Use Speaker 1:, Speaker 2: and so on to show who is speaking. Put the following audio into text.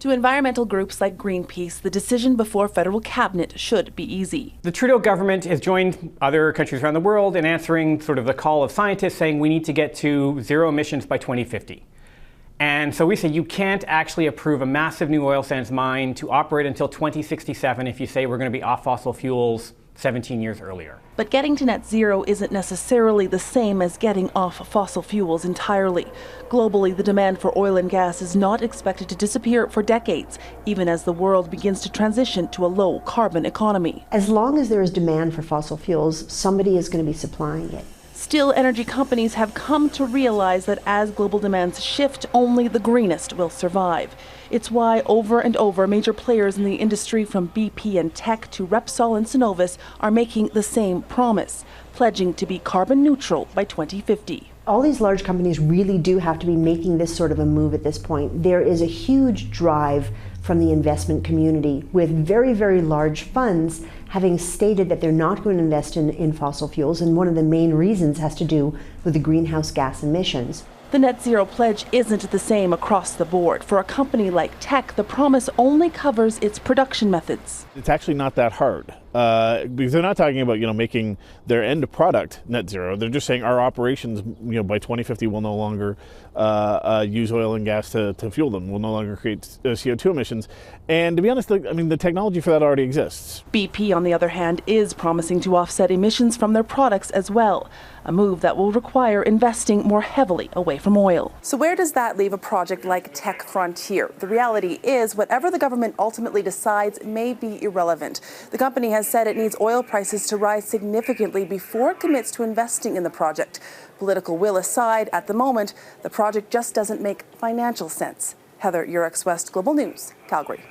Speaker 1: To environmental groups like Greenpeace, the decision before federal cabinet should be easy.
Speaker 2: The Trudeau government has joined other countries around the world in answering sort of the call of scientists saying we need to get to zero emissions by 2050. And so we say you can't actually approve a massive new oil sands mine to operate until 2067 if you say we're going to be off fossil fuels 17 years earlier.
Speaker 1: But getting to net zero isn't necessarily the same as getting off fossil fuels entirely. Globally, the demand for oil and gas is not expected to disappear for decades, even as the world begins to transition to a low carbon economy.
Speaker 3: As long as there is demand for fossil fuels, somebody is going to be supplying it.
Speaker 1: Still, energy companies have come to realize that as global demands shift, only the greenest will survive. It's why over and over major players in the industry from BP and Teck to Repsol and Cenovus are making the same promise, pledging to be carbon neutral by 2050.
Speaker 3: All these large companies really do have to be making this sort of a move at this point. There is a huge drive from the investment community with very, very large funds having stated that they're not going to invest in fossil fuels, and one of the main reasons has to do with the greenhouse gas emissions.
Speaker 1: The net zero pledge isn't the same across the board. For a company like Teck, the promise only covers its production methods.
Speaker 4: It's actually not that hard because they're not talking about making their end product net zero. They're just saying our operations by 2050 will no longer use oil and gas to fuel them. Will no longer create CO2 emissions. And to be honest, the technology for that already exists.
Speaker 1: BP, on the other hand, is promising to offset emissions from their products as well, a move that will require investing more heavily away from oil. So where does that leave a project like Teck Frontier? The reality is whatever the government ultimately decides may be irrelevant. The company has said it needs oil prices to rise significantly before it commits to investing in the project. Political will aside, at the moment, the project just doesn't make financial sense. Heather, Yourex-West, Global News, Calgary.